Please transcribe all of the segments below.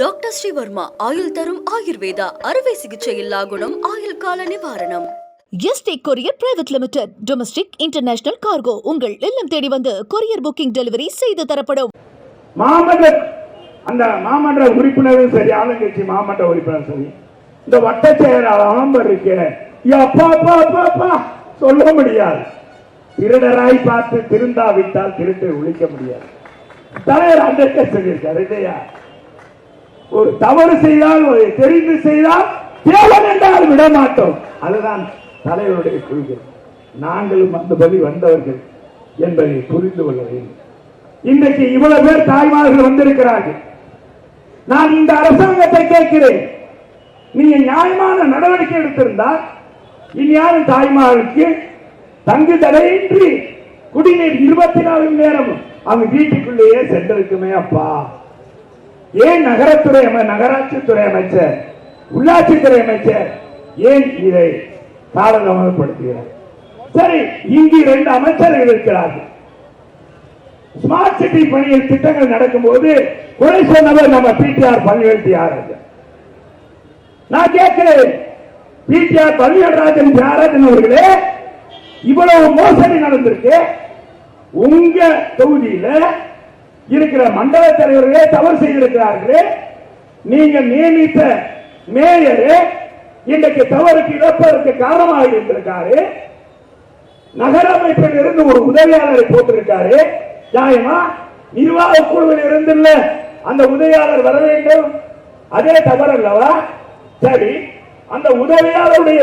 Doctor Sreevarma ஆயுள் தரும் ஆயுர்வேதா அறுவை சிகிச்சையில்லா குணம் ஆயுள் கால நிவாரணம். Yesterday courier private limited. Domestic international cargo உங்கள் இல்லம் தேடி வந்து கொரியர் புக்கிங் டெலிவரி செய்து தரப்படும். மாமன்ற உறுப்பினரும் சரி, ஆளுங்கட்சி மாமன்ற உறுப்பினர் சரி, இந்த வட்ட செயலாளர் ஆம்பர் இருக்கே, சொல்ல முடியாது. திருடராய் பார்த்து திருந்தாவிட்டால் திருட்டை ஒழிக்க முடியாது. தலைவர் அம்பேத்கர் சொல்லியிருக்காரு இல்லையா, ஒரு தவறு செய்தால் தெரிந்து செய்தால் தேவன் என்றால் விட மாட்டோம். அதுதான் தலைவருடைய கொள்கை. நாங்களும் அந்த பலி வந்தவர்கள் என்பதை புரிந்து கொள்ள வேண்டும். இன்றைக்கு இவ்வளவு பேர் தாய்மார்கள் வந்திருக்கிறார்கள். நான் இந்த அரசாங்கத்தை கேட்கிறேன், நீங்க நியாயமான நடவடிக்கை எடுத்திருந்தால் இந்நியாயம் தாய்மார்களுக்கு தங்கு தடையின்றி குடிநீர் 24 மணி நேரமும் அவங்க வீட்டுக்குள்ளேயே சென்றிருக்குமே. அப்பா, ஏன் நகரத்துறை நகராட்சித்துறை அமைச்சர், உள்ளாட்சித்துறை அமைச்சர் ஏன் இதை காலதாமதப்படுத்துகிறார்? சரி, இங்கு 2 அமைச்சர்கள் இருக்கிறார்கள். ஸ்மார்ட் சிட்டி பணியில் திட்டங்கள் நடக்கும் போது குறை சொன்னவர் நம்ம பிடிஆர் பழனிவேல். நான் கேட்கிறேன், பிடிஆர் பழனிவேல் தியாகராஜன் அவர்களே, இவ்வளவு மோசடி நடந்திருக்கு. உங்க தொகுதியில இருக்கிற மண்டல தலைவர்களே தவறு செய்திருக்கிறார்களே. நீங்க நியமித்த மேயர் இன்றைக்கு தவறுக்கு இழப்பதற்கு காரணமாக இருந்திருக்காரு. நகர அமைப்பில் இருந்து ஒரு உதவியாளரை போட்டிருக்காரு. நியாயமா? நிர்வாக குழுவில் இருந்துள்ள அந்த உதவியாளர் வர வேண்டும், அதே தவறு அல்லவா? சரி, அந்த உதவியாளருடைய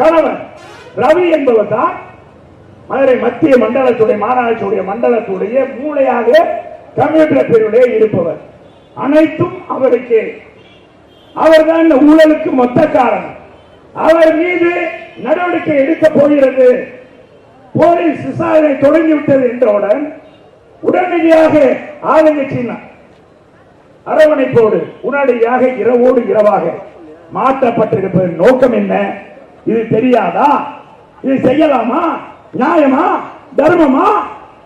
கணவன் ரவி என்பவர் தான் மதுரை மத்திய மண்டலத்துடைய மாநகராட்சியுடைய மண்டலத்துடைய மூளையாக கம்ப்யூட்டர் பிரிவிலே இருப்பவர். அனைத்தும் அவருக்கு, அவர்தான் இந்த ஊழலுக்கு மொத்த காரணம். அவர் மீது நடவடிக்கை எடுக்க போகிறது, போலீஸ் விசாரணை தொடங்கிவிட்டது என்றவுடன் உடனடியாக ஆளுங்கட்சியின் அரவணைப்போடு உடனடியாக இரவோடு இரவாக மாற்றப்பட்டிருப்பதன் நோக்கம் என்ன? இது தெரியாதா? இது செய்யலாமா? நியாயமா? தர்மமா?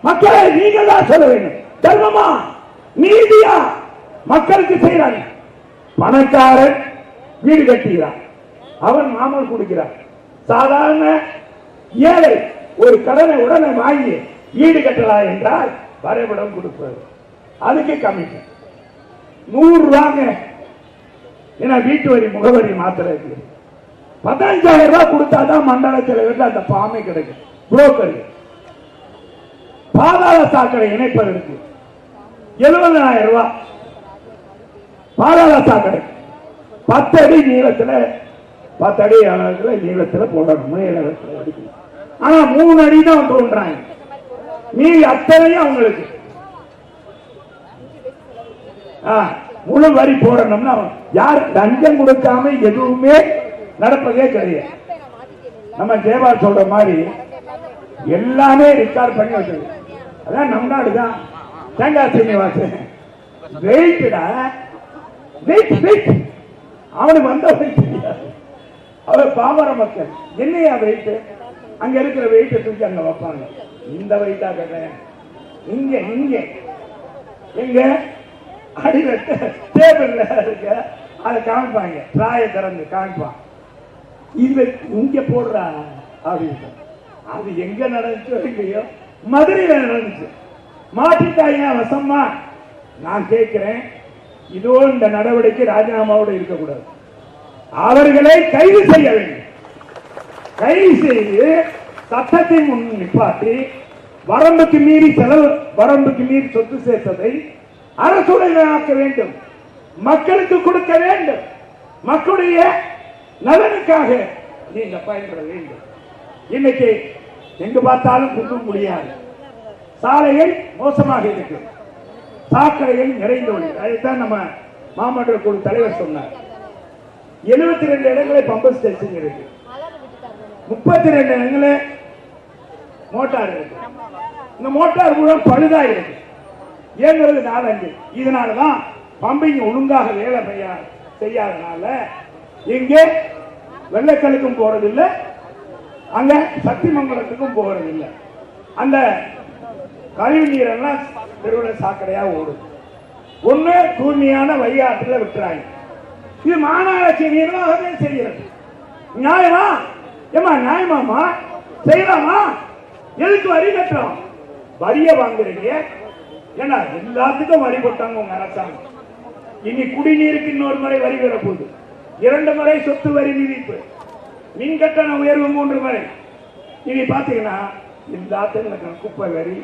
மக்களை நீங்கள் தான் சொல்ல வேண்டும். தர்மமா, நீதியா? மக்களுக்கு செய்யறாங்க. பணக்காரன் வீடு கட்டுகிறார், அவன் மாமல் கொடுக்கிறார். சாதாரண ஏழை ஒரு கடனை உடனே வாங்கி வீடு கட்டலாம் என்றால் வரைபடம் கொடுப்பது, அதுக்கு கமிஷன் 100 ரூபாங்க. ஏன்னா வீட்டு வரி முகவரி மாத்திரக்கு 15,000 ரூபாய் கொடுத்தாதான் மண்டல தலைவர்கள் அந்த பாமை கிடைக்கும். புரோக்கர் பாதாள சாக்கடை இணைப்பதற்கு 70,000 ரூபாய். பாதாள சாக்கடை 10 அடி நீளத்தில் 10 அடி நீளத்தில் போடணும். ஆனா 3 அடி தான் தோன்றாங்க. நீ அத்தனையும் அவங்களுக்கு முழு வரி போடணும்னா யார் லஞ்சம் கொடுக்காம எதுவுமே நடப்பதே கிடையாது. நம்ம ஜெயபா சொல்ற மாதிரி எல்லாமே ரெக்கார்ட் பண்ணி வச்சிருக்கு. அதான் நம் நாடுதான். தேங்காய் சீனிவாசன் வெயிட்டா, வெயிட் அவனுக்கு வந்த வெயிட் தெரியாது. அவர் பாமர மக்கள் என்னையா வெயிட், அங்க இருக்கிற வெயிட்டை தூக்கி அங்க வைப்பாங்க. இந்த வெயிட்டா கேட்டேன், இங்க இங்க எங்க அடிவெட்ட டேபிள்ல இருக்க அதை காமிப்பாங்க. பிராய திறந்து காமிப்பான், இது இங்க போடுறா அப்படின்னு. அது எங்க நடந்துச்சோ இல்லையோ, மதுரையில நடந்துச்சு. மாட்டிட்டாங்க வசமா. நான் கேட்கிறேன், இதோ இந்த நடவடிக்கை ராஜினாமாவோடு இருக்கக்கூடாது. அவர்களை கைது செய்ய வேண்டும். கைது செய்து சட்டத்தை முன் நிப்பாட்டி வரம்புக்கு மீறி செலவு, வரம்புக்கு மீறி சொத்து சேர்த்ததை அரசுடைமையாக்க வேண்டும், மக்களுக்கு கொடுக்க வேண்டும். மக்களுடைய நலனுக்காக நீங்க பயன்பட வேண்டும். இன்னைக்கு எங்கு பார்த்தாலும் குடுக்க முடியாது. சாலைகள் மோசமாக இருக்கு, சாக்கடைகள் நிறைந்துள்ளது. அதைத்தான் நம்ம மாமன்ற குழு தலைவர் சொன்னார். 72 இடங்களை பம்பர் ஸ்டேஷன் இருக்கு, 32 இடங்கள மோட்டார் இருக்கு. இந்த மோட்டார் மூலம் பழுதா இருக்கு, இயங்குறது 4-5. இதனாலதான் பம்பிங் ஒழுங்காக வேலை செய்யாதனால இங்கே வெள்ளைக்கலுக்கும் போறதில்லை, அங்க சக்திமங்கலத்துக்கும் போறதில்லை. அந்த கழிவு நீரெல்லாம் தெருவில் சாக்கடையா ஓடுது. ஒண்ணு தூய்மையான வழிகாட்டுல விட்டுறாங்க. இது மாநகராட்சி நிர்வாகமே செய்யறது நியாயமா? ஏமா நியாயமாமா? செய்யலாமா? எதுக்கு வரி கட்டுறோம்? வரிய வாங்குறீங்க. ஏன்னா எல்லாத்துக்கும் வரி போட்டாங்க உங்க அரசாங்கம். இனி குடிநீருக்கு இன்னொரு முறை வரி வரப்போகுது. 2 முறை சொத்து வரி விதிப்பு, மின் கட்டண உயர்வு 3 முறை. இனி பாத்தீங்கன்னா எல்லாத்துக்கும் குப்பை வரி,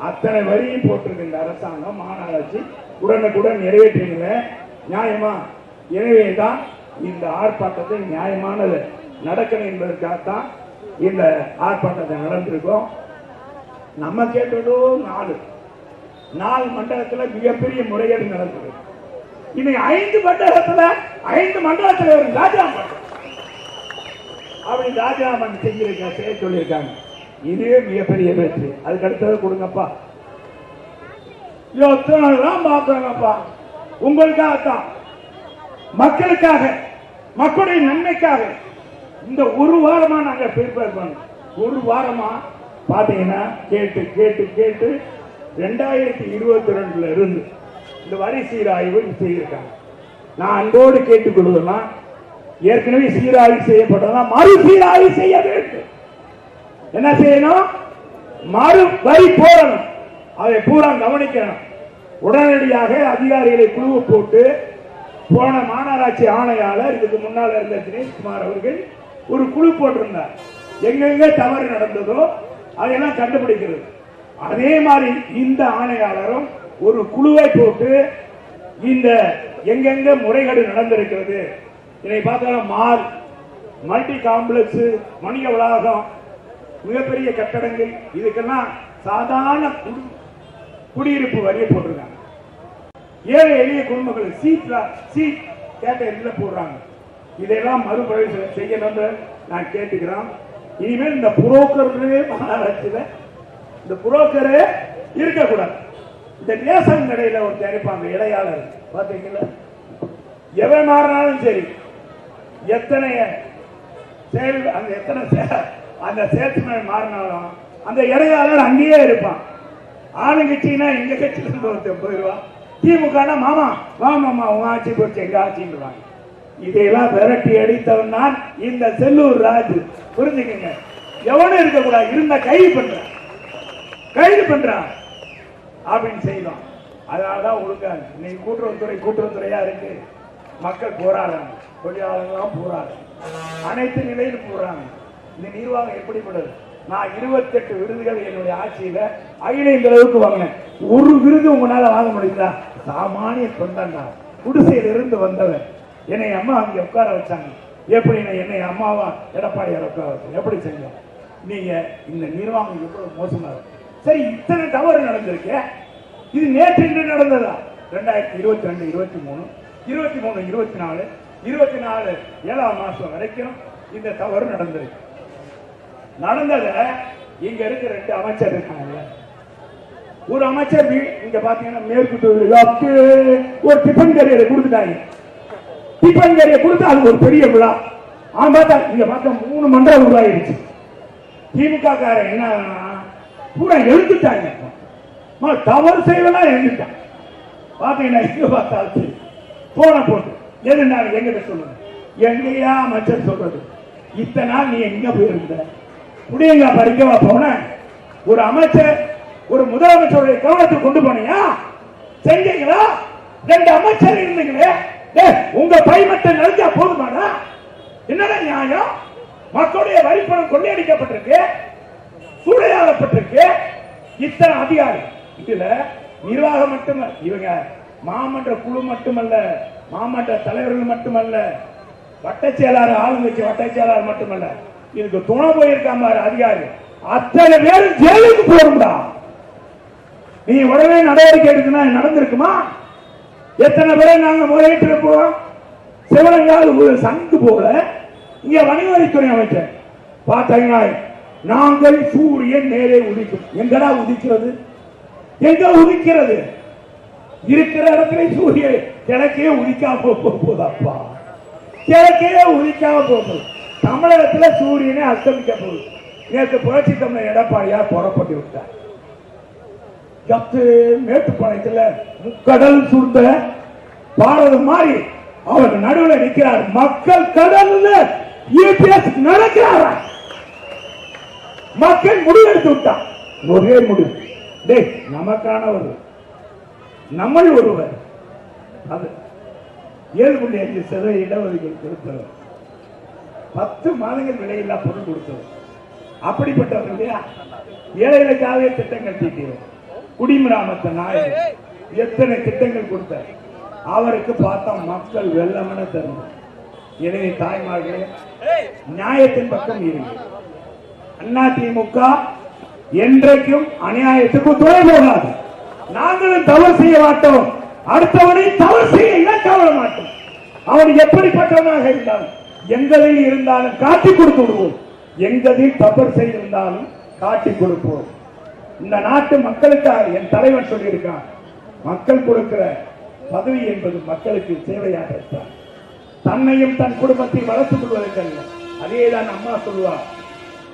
அத்தனை வரியும் போட்டிருக்கு இந்த அரசாங்கம். மாநகராட்சி உடனுக்குடன் நிறைவேற்றீங்க. நியாயமா? எனவேதான் இந்த ஆர்ப்பாட்டத்தை நியாயமானது நடக்கணும் என்பதற்காகத்தான் இந்த ஆர்ப்பாட்டத்தை நடந்திருக்கோம். நம்ம கேட்டதும் 4 மண்டலத்தில் மிகப்பெரிய முறைகேடு நடந்தது. இன்னைக்கு 5 மண்டலத்தில் 5 மண்டலத்தில் ஒரு ராஜினாமா அப்படி ராஜினாமா செய்ய சொல்லியிருக்காங்க. இதுவே மிகப்பெரிய வெற்றி. அதுக்கு அடுத்தது கொடுங்கப்பா. பாக்குறாங்கப்பா. உங்களுக்காகத்தான், மக்களுக்காக, மக்களுடைய நன்மைக்காக இந்த ஒரு வாரமா நாங்க ப்ரிப்பேர் பண்ணோம். ஒரு வாரமா பாத்தீங்கன்னா கேட்டு கேட்டு கேட்டு 2022 இருந்து இந்த வரி சீராய்வு செய்திருக்காங்க. நான் அன்போடு கேட்டுக்கொள்வதெல்லாம் ஏற்கனவே சீராய்வு செய்யப்பட்டதான் மறு சீராய்வு செய்ய வேண்டும். என்ன செய்யணும்? மறு வரி போடணும். அதை பூரா கவனிக்கணும். உடனடியாக அதிகாரிகளை குழு போட்டு போன மாநகராட்சி ஆணையாளர், இதுக்கு முன்னால் இருந்த தினேஷ்குமார் அவர்கள் ஒரு குழு போட்டிருந்தார். எங்கெங்க தவறு நடந்ததோ அதையெல்லாம் கண்டுபிடிக்கிறது. அதே மாதிரி இந்த ஆணையாளரும் ஒரு குழுவை போட்டு இந்த எங்கெங்க முறைகேடு நடந்திருக்கிறது, இதை பார்த்தா மால், மல்டி காம்ப்ளெக்ஸ், வணிக வளாகம், மிகப்பெரிய கட்டடங்கள், இதுக்கெல்லாம் சாதாரண குடியிருப்பு வரியை போட்டிருக்காங்க. ஏழை எளிய குடும்பங்கள் சீட் கேட்டகரியில போடுறாங்க. இதெல்லாம் மறுபரிசீலனை செய்யணும் நான் கேட்டுக்கிறோம். இனிமேல் இந்த புரோக்கர் மாநகராட்சியில இந்த புரோக்கரே இருக்கக்கூடாது. இந்த ரேஷன் கடையில ஒரு தயாரிப்பாங்க இடையாளர் பாத்தீங்களா? எவன் மாறினாலும் சரி, எத்தனை அந்த சேல்ஸ்மேன் மாறினாலும் அந்த இடையாளர் அங்கேயே இருப்பான். ஆளுங்கட்சினா எங்க கட்சியில இருந்து ஒருத்தர் போயிடுவான். திமுக மாமா வா மாமா உங்க ஆட்சி போச்சு எங்க ஆட்சின்றாங்க. இதையெல்லாம் விரட்டி அடித்தவன் தான் இந்த செல்லூர் ராஜு. புரிஞ்சுக்கங்க, எவனும் இருக்கக்கூடாது. இருந்த கைது பண்றான் அப்படின்னு செய்யலாம். அதனாலதான் ஒழுங்கா இன்னைக்கு கூட்டுறவுத்துறையா இருக்கு. மக்கள் போராடுறாங்க, தொழிலாளர்கள் போராடுறாங்க, அனைத்து நிலையிலும் போறாங்க. இந்த நிர்வாகம் எப்படிப்பட்டது? நான் 28 விருதுகள் என்னுடைய ஆட்சியில அகில இந்த அளவுக்கு வாங்கினேன். ஒரு விருது உங்களால வாங்க முடியுதா? சாமானிய தொண்டா, குடிசையில இருந்து வந்தவன். என்னை அம்மா அங்க உட்கார வச்சாங்க. எப்படி என்னை அம்மாவா எடப்பாடியார் உட்கார வச்சாங்க? எப்படி செஞ்சோம்? நீங்க இந்த நிர்வாகம் எவ்வளவு மோசமா இருக்கு. சரி, இத்தனை தவறு நடந்திருக்கு. இது நேற்று நடந்ததா? 2022, 23, 24, 7ஆம் மாசம் வரைக்கும் இந்த தவறு நடந்திருக்கு. நடந்தத இங்க இருக்க 2 அமைச்சர் இருக்காங்க. ஒரு அமைச்சர் இங்க பாத்தீங்கன்னா மேற்கு ஒரு டிபன் கேரியரை கொடுத்துட்டாங்க. டிபன் கேரியர் கொடுத்து அது ஒரு பெரிய விழா. பார்த்தா இங்க பார்த்தா 3 மண்டலம் உருவாயிருச்சு. திமுக காரன் என்ன பூரா எழுந்துட்டாங்க. தவறு செய்வெல்லாம் எழுந்துட்டாங்க. பாத்தீங்கன்னா இங்க பார்த்தாச்சு போன போட்டு எதுனால எங்கிட்ட சொல்லுங்க. எங்கயா அமைச்சர் சொல்றது? இத்தனை நாள் நீ எங்க போயிருந்த? புடியங்க பறிக்கவா போன? ஒரு அமைச்சர் ஒரு முதலமைச்சருடைய கவனத்துக்கு கொண்டு போனியா? செஞ்சீங்களா? 2 அமைச்சர் இருந்தீங்களே, உங்க பைமத்தை நினைச்சா போதுமாடா? என்னடா நியாயம்? மக்களுடைய வரி பணம் கொள்ளையடிக்கப்பட்டிருக்கு, சூறையாடப்பட்டிருக்கு. இத்தனை அதிகாரி இதுல நிர்வாகம் மட்டுமல்ல, இவங்க மாமன்ற குழு மட்டுமல்ல, மாமன்ற தலைவர்கள் மட்டுமல்ல, வட்ட செயலாளர், ஆளுங்கட்சி வட்ட செயலாளர் மட்டுமல்ல, இதுக்கு துணை போயிருக்காம அதிகாரி அத்தனை பேரும் ஜெயிலுக்கு போடும்டா. நீ உடனே நடவடிக்கை எடுக்கணும். நடந்திருக்குமா? எத்தனை பேரை நாங்க முறையிட்டு இருப்போம். சிவனங்காவது சங்கு போல இங்க வணிகவரித்துறை அமைச்சர் பார்த்தீங்கன்னா, நாங்கள் சூரியன் நேரே உதிக்கும். எங்கடா உதிக்கிறது? எங்க உதிக்கிறது? இருக்கிற இடத்துல சூரியன் கிழக்கே உதிக்காம போகுதப்பா, கிழக்கே உதிக்காம போகுது. தமிழகத்தில் சூரியனை அஸ்தமிக்க போகுது. நேற்று புரட்சி தமிழர் எடப்பாடியார் புறப்பட்டு விட்டார். மேட்டுப்பாளையத்துல முக்கடல் சூழ்ந்த பாரதம் மாதிரி அவர் நடுவில் நிற்கிறார். மக்கள் கடல்ல நடக்கிறார். மக்கள் முடிவெடுத்து விட்டார். ஒரே முடிவு, நமக்கான ஒரு நம்ம ஒருவர் அது 7.5% இடஒதுக்கீடு கொடுத்தவர், 10 மாதங்கள் விலையில்லா பொருள் கொடுத்தவர். அப்படிப்பட்டவர் இல்லையா? ஏழைகளுக்காகவே திட்டங்கள் தீட்டியவர். குடிமராமத்து நாயகர் எத்தனை திட்டங்கள் கொடுத்தார். அவருக்கு பார்த்தா மக்கள் வெள்ளமன தருணம். எனவே தாய்மார்களே, நியாயத்தின் பக்கம் இருங்க. அதிமுக என்றைக்கும் அநியாயத்துக்கு துணை போகாது. நாங்களும் தவறு செய்ய மாட்டோம், அடுத்தவனை தவறு செய்ய இலக்காக மாட்டோம். அவன் எப்படிப்பட்டவனாக இருந்தாலும் எங்களில் இருந்தாலும் காட்டி கொடுத்து விடுவோம். எங்களில் தவறு செய்திருந்தாலும் காட்டி கொடுப்போம். இந்த நாட்டு மக்களுக்காக என் தலைவர் சொல்லியிருக்கான், மக்கள் கொடுக்கிற பதவி என்பது மக்களுக்கு சேவையாக தன்னையும் தன் குடும்பத்தை வளர்த்துக் கொள்வதற்கல்ல. அதேதான் அம்மா சொல்லுவார்,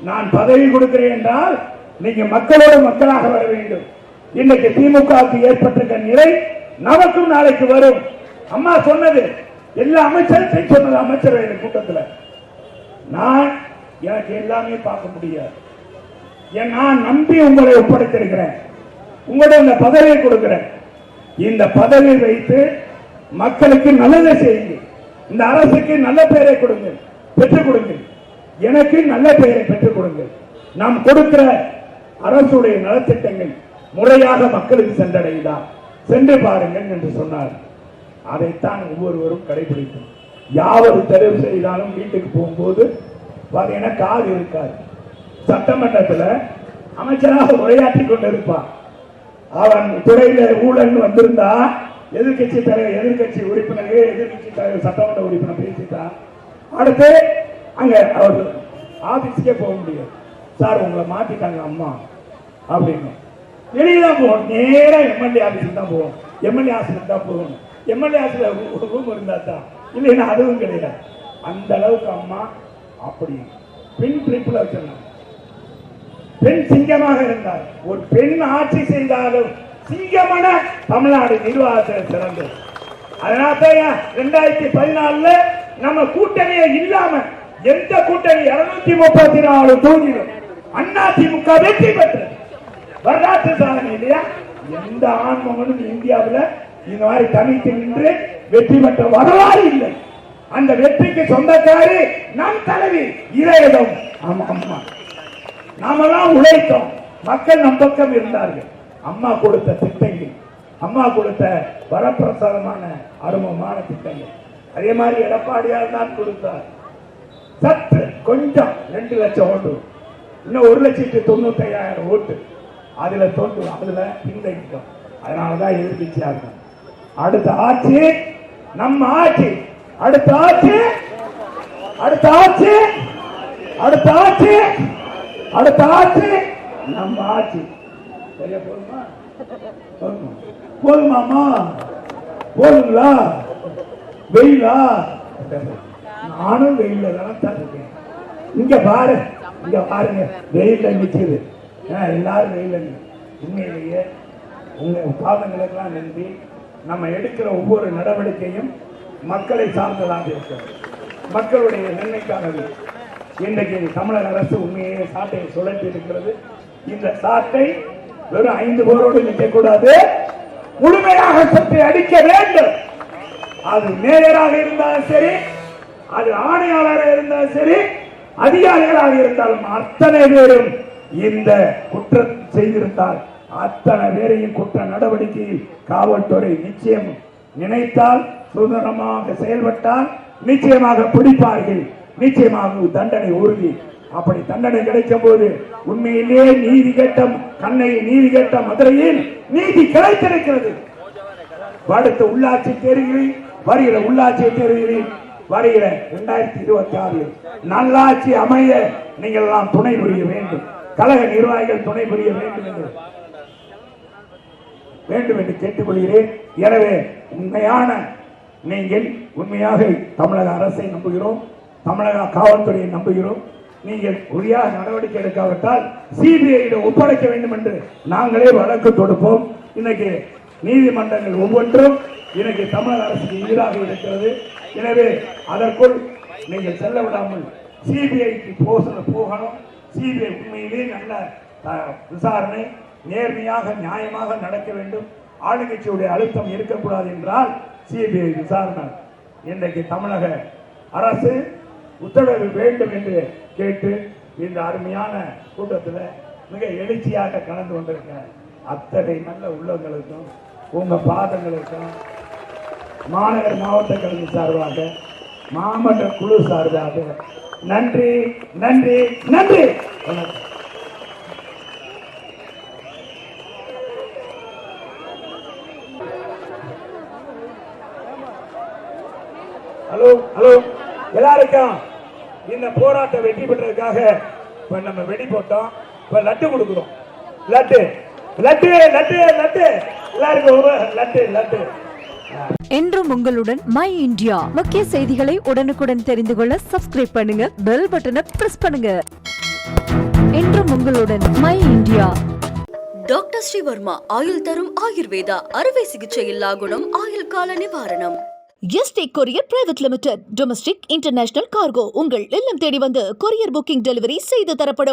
நான் பதவி கொடுக்கிறேன் என்றால் நீங்க மக்களோடு மக்களாக வர வேண்டும். இன்னைக்கு திமுகவுக்கு ஏற்பட்டிருக்க நிலை நமக்கும் நாளைக்கு வரும். அம்மா சொன்னது எல்லா அமைச்சரையும் சொன்னது அமைச்சரவை கூட்டத்தில். நான் எனக்கு எல்லாமே பார்க்க முடியாது, நான் நம்பி உங்களை ஒப்படைத்திருக்கிறேன். உங்களுடைய இந்த பதவியை கொடுக்கிறேன். இந்த பதவியை வைத்து மக்களுக்கு நல்லதை செய்யுங்க. இந்த அரசுக்கு நல்ல பெயரை கொடுங்க, பெற்றுக் கொடுங்க. எனக்கு நல்ல பெயரை பெற்றுக் கொடுங்க. நாம் கொடுக்கிற அரசுடைய நலத்திட்டங்கள் முறையாக மக்களுக்கு சென்றடையுதா சென்று பாருங்கள் என்று சொன்னார். அதைத்தான் ஒவ்வொருவரும் கடைபிடிக்கும். யாவது தெரிவு செய்தாலும் வீட்டுக்கு போகும்போது பாத்தீங்கன்னா காது இருக்காது. சட்டமன்றத்தில் அமைச்சராக உரையாற்றி கொண்டிருப்பான். அவன் துறையில ஊழல் வந்திருந்தா எதிர்கட்சி தலைவர், எதிர்கட்சி உறுப்பினர்கள், எதிர்கட்சி தலைவர், சட்டமன்ற உறுப்பினர் பேசிட்டான். அடுத்து அங்க அவர் ஆபீஸ்க்கே போக முடியாது. சார் உங்களை மாத்திட்டாங்க அம்மா அப்படின்னு வெளியதான் போகணும். நேரம் எம்எல்ஏ ஆபீஸுக்கு தான் போகணும். எம்எல்ஏ ஆபீஸுக்கு தான் போகணும். எம்எல்ஏ ஆபீஸ்ல ரூம் இருந்தா தான், இல்லைன்னா அதுவும் கிடையாது. அந்த அளவுக்கு அம்மா அப்படி பெண் பிரிப்புல வச்சிருந்தாங்க. பெண் சிங்கமாக இருந்தார். ஒரு பெண் ஆட்சி செய்தாலும் சிங்கமான தமிழ்நாடு நிர்வாகத்தில் சிறந்தது. அதனால்தான் 2014 நம்ம கூட்டணியே இல்லாம எந்த கூட்டணி 234 தொகுதியிலும் அதிமுக வெற்றி பெற்றது. வரலாற்று சாதனை இல்லையா? எந்த ஆண்மகனும் இந்தியாவில் இந்த மாதிரி தனித்து நின்று வெற்றி பெற்ற வரலாறு இல்லை. அந்த வெற்றிக்கு சொந்தக்காரி நம் தலைவி இதயம். அம்மா நாமெல்லாம் உழைத்தோம், மக்கள் நம் பக்கம் இருந்தார்கள். அம்மா கொடுத்த திட்டங்கள், அம்மா கொடுத்த வரப்பிரசாதமான அருமமான திட்டங்கள். அதே மாதிரி எடப்பாடியார் தான் கொடுத்தார். சற்று கொஞ்சம் 2 லட்சம் ஓட்டு, இன்னும் 1,95,000 ஓட்டு அதுல தோன்று, அதுல பின்தங்கிட்டோம். அதனாலதான் எதிர்கட்சியா இருக்கும். அடுத்த ஆட்சி நம்ம ஆட்சி, அடுத்த ஆட்சி, அடுத்த ஆட்சி, அடுத்த ஆட்சி, அடுத்த ஆட்சி நம்ம ஆட்சி. சரியா போதுமா? போதுமாமா? போதுங்களா? வெயிலா? நானும் வெயில தான் இருக்கேன். இங்க பாரு, இங்க பாருங்க, வெயில நிற்குது. எல்லாரும் வெயில. உண்மையிலேயே உங்க பாதங்களுக்கெல்லாம் நன்றி. நம்ம எடுக்கிற ஒவ்வொரு நடவடிக்கையும் மக்களை சார்ந்ததாக இருக்கிறது, மக்களுடைய நன்மைக்கானது. இன்றைக்கு தமிழக அரசு உண்மையே சாட்டை சுழற்றி இருக்கிறது. இந்த சாட்டை வெறும் 5 பேரோடு நிற்கக்கூடாது, முழுமையாக சட்டை அடிக்க வேண்டும். அது மேயராக இருந்தாலும் சரி, அது ஆணையாளராக இருந்தாலும் சரி, அதிகாரிகளாக இருந்தாலும் அத்தனை பேரும் இந்த குற்றம் செய்திருந்தால் அத்தனை பேரையும் குற்ற நடவடிக்கையில் காவல்துறை நிச்சயம் நினைத்தால், சுதந்திரமாக செயல்பட்டால் நிச்சயமாக பிடிப்பார்கள். நிச்சயமாக தண்டனை உறுதி. அப்படி தண்டனை கிடைக்கும் போது உண்மையிலேயே நீதி கேட்ட கண்ணை, நீதி கேட்ட மதுரையில் நீதி கிடைத்திருக்கிறது. அடுத்த உள்ளாட்சி தேர்தலில், வருகிற உள்ளாட்சி தேர்தலில், வருகிற 2026 நல்லாட்சி அமைய நீங்கள் எல்லாம் துணை புரிய வேண்டும். கழக நிர்வாகிகள் துணை புரிய வேண்டும் என்று கேட்டுக்கொள்கிறேன். எனவே உண்மையான நீங்கள் உண்மையாக தமிழக அரசை நம்புகிறோம், தமிழக காவல்துறையை நம்புகிறோம். நீங்கள் உரிய நடவடிக்கை எடுக்காவிட்டால் சிபிஐயிடம் ஒப்படைக்க வேண்டும் என்று நாங்களே வழக்கு தொடுப்போம். இன்னைக்கு நீதிமன்றங்கள் ஒவ்வொன்றும் இன்னைக்கு தமிழக அரசுக்கு எதிராக இருக்கிறது. எனவே அதற்குள் நீங்கள் செல்ல விடாமல் சிபிஐக்கு போகணும். சிபிஐ உண்மையிலே நல்ல விசாரணை நேர்மையாக நியாயமாக நடக்க வேண்டும். ஆளுங்கட்சியுடைய அழுத்தம் இருக்கக்கூடாது என்றால் சிபிஐ விசாரணை இன்றைக்கு தமிழக அரசு உத்தரவு வேண்டும் என்று கேட்டு இந்த அருமையான கூட்டத்தில் மிக எழுச்சியாக கலந்து கொண்டிருக்க அத்தனை நல்ல உள்ளங்களுக்கும் உங்க பாதங்களுக்கும் மாநகர் மாவட்ட கல்வி சார்பாக மாவட்ட குழு சார்பாக நன்றி நன்றி நன்றி. வணக்கம். ஹலோ ஹலோ எல்லாருக்கும் இந்த போராட்டம் வெற்றி பெற்றதுக்காக இப்ப நம்ம வெடி போட்டோம். இப்ப லட்டு கொடுக்கிறோம். லட்டு லட்டு லட்டு லட்டு எல்லாருக்கும் ஒரு லட்டு லட்டு. என்றும் உங்களுடன் மை இந்தியா. முக்கிய செய்திகளை உடனுக்குடன் தெரிந்து கொள்ள சப்ஸ்கிரைப் பண்ணுங்க, பெல் பட்டனை பிரஸ் பண்ணுங்க. என்றும் உங்களுடன் மை இந்தியா. டாக்டர் ஸ்ரீவர்மா ஆயுள் தரும் ஆயுர்வேதா அறுவை சிகிச்சை இல்லா குணம் ஆயுள் கால நிவாரணம். Yesterday courier private limited domestic international cargo உங்கள் இல்லம் தேடி வந்து கொரியர் புக்கிங் டெலிவரி செய்து தரப்படும்.